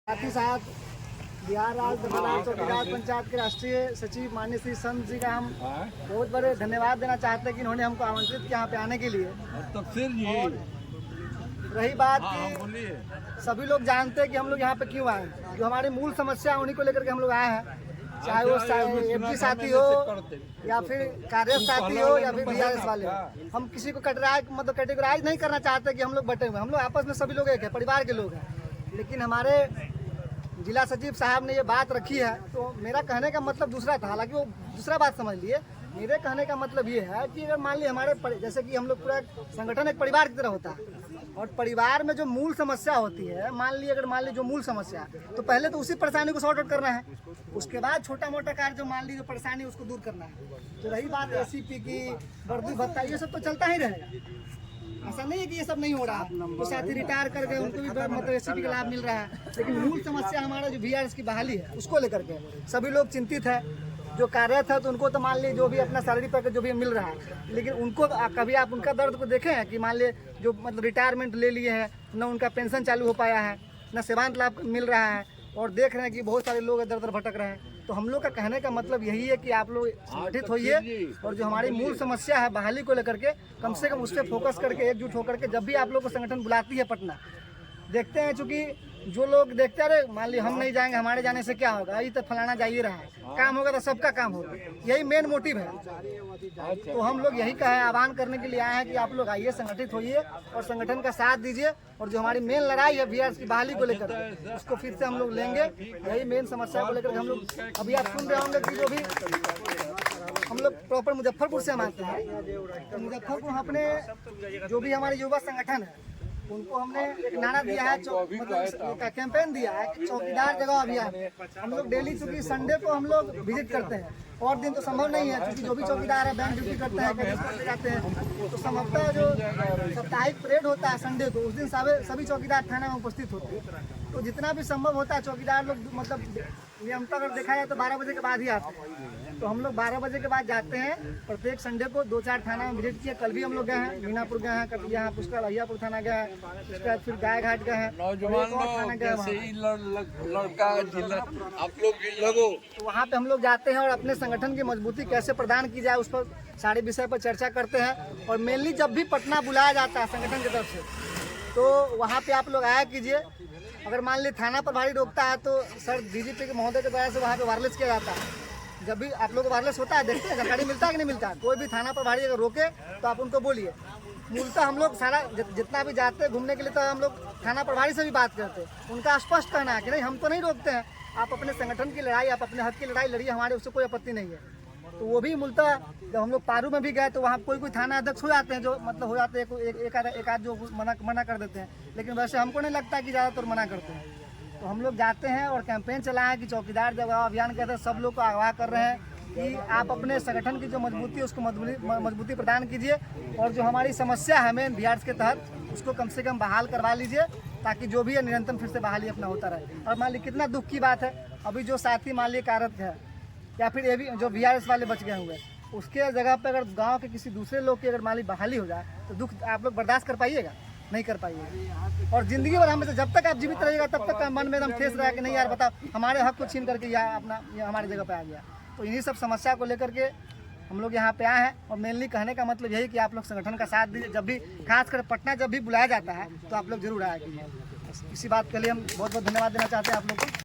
साथ ही साथ बिहार राज्य दमोह चौकीदार पंचायत के राष्ट्रीय सचिव माननीय श्री संत जी का हम बहुत बड़े धन्यवाद देना चाहते हैं कि इन्होंने हमको आमंत्रित किया यहाँ पे आने के लिए। और रही बात कि सभी लोग जानते हैं कि हम लोग यहाँ पे क्यों आए, जो हमारी मूल समस्या उन्हीं को लेकर के हम लोग आए हैं, चाहे वो एमपी साथी हो या फिर कांग्रेस साथी हो या फिर बीआरएस वाले हो। हम किसी को कैटेगराइज नहीं करना चाहते कि हम लोग बटे हुए, हम लोग आपस में सभी लोग एक है, परिवार के लोग हैं। लेकिन हमारे जिला सचिव साहब ने ये बात रखी है तो मेरा कहने का मतलब दूसरा था, हालांकि वो दूसरा बात समझ लिए। मेरे कहने का मतलब ये है कि अगर मान ली हमारे जैसे कि हम लोग पूरा संगठन एक परिवार की तरह होता है और परिवार में जो मूल समस्या होती है, मान ली जो मूल समस्या है तो पहले तो उसी परेशानी को सॉर्ट आउट करना है, उसके बाद छोटा मोटा कार्य जो मान ली जो परेशानी उसको दूर करना है। तो रही बात एसीपी की, वर्दी भत्ता, ये सब तो चलता ही रहेगा, ऐसा नहीं है कि ये सब नहीं हो रहा। तो साथी रिटायर कर गए उनको भी मतलब एसीपी का लाभ मिल रहा है, लेकिन मूल समस्या हमारा जो बीआरएस की बहाली है उसको लेकर के सभी लोग चिंतित है। जो कार्यरत है तो उनको तो मान ली जो भी अपना सैलरी पैकेज जो भी मिल रहा है, लेकिन उनको कभी आप उनका दर्द को देखे हैं कि मान ली जो मतलब रिटायरमेंट ले लिए हैं, न उनका पेंशन चालू हो पाया है, न सेवांत लाभ मिल रहा है, और देख रहे हैं कि बहुत सारे लोग इधर उधर भटक रहे हैं। तो हम लोग का कहने का मतलब यही है कि आप लोग संगठित होइए और जो हमारी मूल समस्या है बहाली को लेकर के कम से कम उस पर फोकस करके एकजुट होकर के जब भी आप लोग को संगठन बुलाती है पटना, देखते हैं चूँकि जो लोग देखते हैं अरे मान ली हम नहीं जाएंगे, हमारे जाने से क्या होगा, ये तो फलाना जा ही रहा है, काम होगा तो सबका काम होगा, यही मेन मोटिव है। तो हम लोग यही कहे आह्वान करने के लिए आए हैं कि आप लोग आइए, संगठित होइए और संगठन का साथ दीजिए, और जो हमारी मेन लड़ाई है बीआरएस की बहाली को लेकर उसको फिर से हम लोग लेंगे। यही मेन समस्या को लेकर हम लोग अभी आप सुन रहे होंगे कि जो भी हम लोग प्रॉपर मुजफ्फरपुर से हम आते हैं, तो मुजफ्फरपुर अपने जो भी हमारे युवा संगठन है उनको हमने एक नारा दिया है, मतलब कैंपेन दिया है कि चौकीदार जगह अभियान। हम लोग डेली चूँकि संडे को हम लोग विजिट करते हैं, और दिन तो संभव नहीं है क्योंकि जो भी चौकीदार है बैंक ड्यूटी करते हैं, कहीं जाते हैं, तो संभवतः जो साप्ताहिक परेड होता है संडे को, उस दिन सभी चौकीदार थाना में उपस्थित होते हैं। तो जितना भी संभव होता है चौकीदार लोग मतलब नियमतः अगर देखा जाए तो 12 बजे के बाद ही आते हैं। तो हम लोग 12 बजे के बाद जाते हैं, प्रत्येक संडे को 2-4 थाना में विजिट किए। कल भी हम लोग गए हैं, मीनापुर गए हैं, कल यहाँ पुष्कर अहियापुर थाना गए हैं, उसके बाद फिर गाय घाट गए हैं, तो वहाँ पे हम लोग जाते हैं और अपने संगठन की मजबूती कैसे प्रदान की जाए उस पर सारे विषय पर चर्चा करते हैं। और मेनली जब भी पटना बुलाया जाता है संगठन की तरफ से तो वहाँ पे आप लोग आया कीजिए। अगर मान ली थाना प्रभारी रोकता है तो सर डीजीपी के महोदय के द्वारा से वहाँ पे वायरलेस किया जाता है। जब भी आप लोग को वायरलेस होता है, देखते हैं जानकारी मिलता है कि नहीं मिलता है। कोई भी थाना प्रभारी अगर रोके तो आप उनको बोलिए। मूलतः हम लोग सारा जितना भी जाते हैं घूमने के लिए तो हम लोग थाना प्रभारी से भी बात करते हैं, उनका स्पष्ट कहना है कि नहीं हम तो नहीं रोकते हैं, आप अपने संगठन की लड़ाई, आप अपने हक की लड़ाई लड़िए, हमारे उससे कोई आपत्ति नहीं है। तो वो भी मूलतः जब हम लोग पारू में भी गए तो वहाँ कोई थाना अध्यक्ष हो जाते हैं जो मतलब हो जाते हैं, एक आध जो मना कर देते हैं, लेकिन वैसे हमको नहीं लगता कि ज़्यादातर मना करते हैं। तो हम लोग जाते हैं और कैंपेन चलाए हैं कि चौकीदार जगह अभियान के तहत सब लोग को आगाह कर रहे हैं कि आप अपने संगठन की जो मजबूती है उसको मजबूती प्रदान कीजिए, और जो हमारी समस्या है मेन बीआरएस के तहत उसको कम से कम बहाल करवा लीजिए, ताकि जो भी है निरंतर फिर से बहाली अपना होता रहे। और मान ली कितना दुख की बात है, अभी जो साथी मान ली कार्यरत है या फिर ये भी जो बीआरएस वाले बच गए हुए, उसके जगह पर अगर गाँव के किसी दूसरे लोग की अगर मान ली बहाली हो जाए तो दुख आप लोग बर्दाश्त कर पाइएगा? नहीं कर पाइएगा। और जिंदगी भर हमें जब तक आप जीवित रहिएगा तब तक मन में एकदम ठेस रहा कि नहीं यार बताओ हमारे हक को छीन करके यह अपना हमारी जगह पे आ गया। तो इन्हीं सब समस्या को लेकर के हम लोग यहाँ पे आए हैं, और मेनली कहने का मतलब यही कि आप लोग संगठन का साथ दीजिए। जब भी खासकर पटना जब भी बुलाया जाता है तो आप लोग जरूर आया कीजिए। इसी बात के लिए हम बहुत बहुत धन्यवाद देना चाहते हैं आप लोग को।